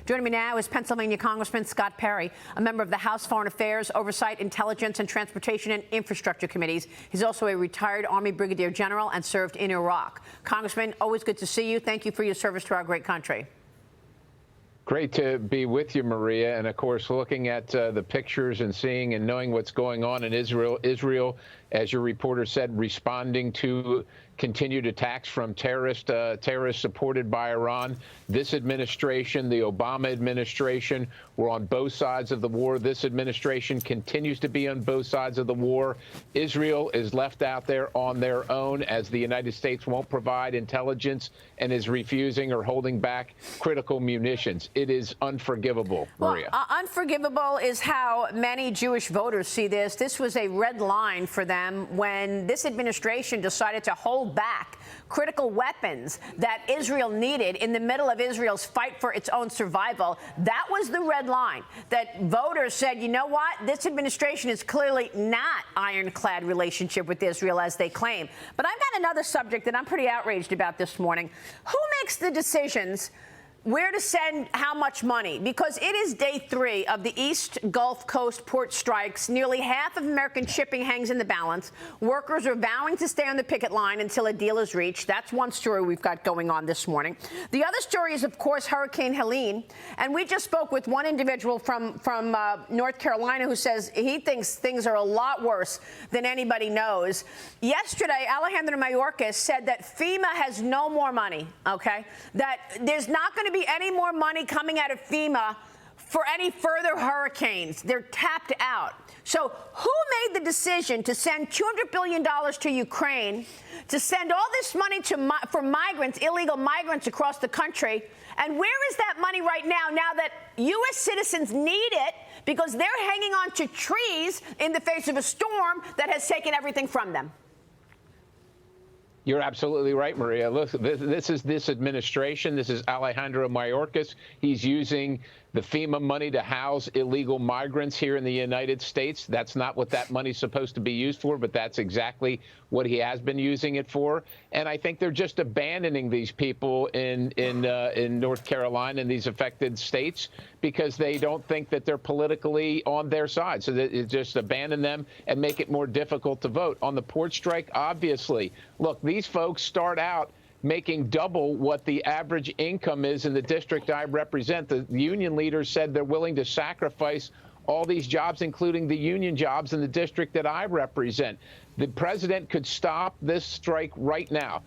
Joining me now is Pennsylvania Congressman Scott Perry, a member of the House Foreign Affairs, Oversight, Intelligence, and Transportation and Infrastructure Committees. He's also a retired Army Brigadier General and served in Iraq. Congressman, always good to see you. Thank you for your service to our great country. Great to be with you, Maria. And of course, looking at the pictures and seeing and knowing what's going on in Israel. Israel, as your reporter said, responding to continued attacks from terrorists supported by Iran. This administration, the Obama administration, were on both sides of the war. This administration continues to be on both sides of the war. Israel is left out there on their own as the United States won't provide intelligence and is refusing or holding back critical munitions. It is unforgivable, Maria. Well, unforgivable is how many Jewish voters see this. This was a red line for them when this administration decided to hold back critical weapons that Israel needed in the middle of Israel's fight for its own survival. That was the red line that voters said, you know what, this administration is clearly not ironclad relationship with Israel as they claim. But I've got another subject that I'm pretty outraged about this morning. Who makes the decisions where to send how much money? Because it is day 3 of the East Gulf Coast port strikes. Nearly half of American shipping hangs in the balance. Workers are vowing to stay on the picket line until a deal is reached. That's one story we've got going on this morning. The other story is, of course, Hurricane Helene. And we just spoke with one individual from North Carolina who says he thinks things are a lot worse than anybody knows. Yesterday, Alejandro Mayorkas said that FEMA has no more money, okay? That there's not going to be any more money coming out of FEMA for any further hurricanes. They're tapped out. So who made the decision to send $200 billion to Ukraine, to send all this money for migrants, illegal migrants across the country? And where is that money right now that U.S. citizens need it because they're hanging on to trees in the face of a storm that has taken everything from them? You're absolutely right, Maria. Look, this is this administration. This is Alejandro Mayorkas. He's using the FEMA money to house illegal migrants here in the United States. That's not what that money's supposed to be used for, but that's exactly what he has been using it for. And I think they're just abandoning these people in North Carolina and these affected states because they don't think that they're politically on their side. So they just abandon them and make it more difficult to vote. On the port strike, obviously, look, these folks start out making double what the average income is in the district I represent. The union leaders said they're willing to sacrifice all these jobs, including the union jobs in the district that I represent. The president could stop this strike right now.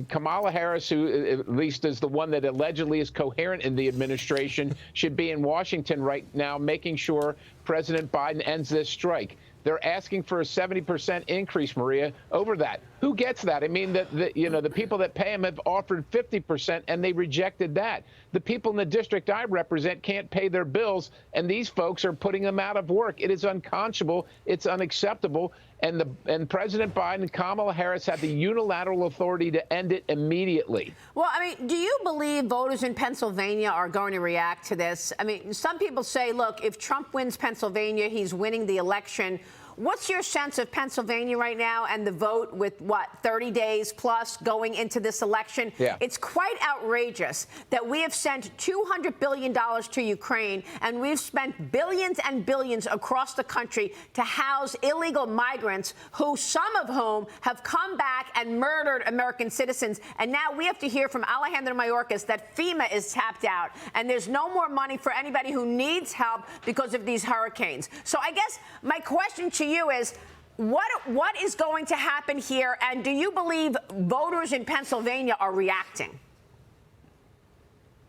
Kamala Harris, who at least is the one that allegedly is coherent in the administration, should be in Washington right now making sure President Biden ends this strike. They're asking for a 70% increase, Maria, over that. Who gets that? I mean, the people that pay them have offered 50%, and they rejected that. The people in the district I represent can't pay their bills, and these folks are putting them out of work. It is unconscionable. It's unacceptable. And President Biden and Kamala Harris have the unilateral authority to end it immediately. Well, I mean, do you believe voters in Pennsylvania are going to react to this? I mean, some people say, look, if Trump wins Pennsylvania, he's winning the election. What's your sense of Pennsylvania right now and the vote with, 30 days plus going into this election? Yeah. It's quite outrageous that we have sent $200 billion to Ukraine, and we've spent billions and billions across the country to house illegal migrants, some of whom have come back and murdered American citizens. And now we have to hear from Alejandro Mayorkas that FEMA is tapped out, and there's no more money for anybody who needs help because of these hurricanes. So I guess my question to you is, what is going to happen here, and do you believe voters in Pennsylvania are reacting?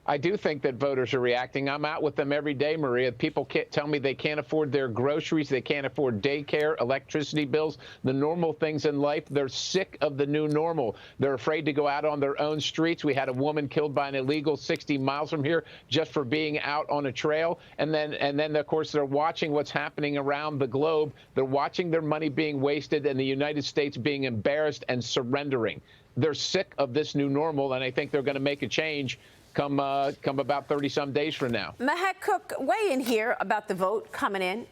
I do think that voters are reacting. I'm out with them every day, Maria. People tell me they can't afford their groceries, they can't afford daycare, electricity bills, the normal things in life. They're sick of the new normal. They're afraid to go out on their own streets. We had a woman killed by an illegal 60 miles from here just for being out on a trail. And then, of course, they're watching what's happening around the globe. They're watching their money being wasted and the United States being embarrassed and surrendering. They're sick of this new normal, and I think they're going to make a change come about 30-some days from now. Mahek Cook, weigh in here about the vote coming in.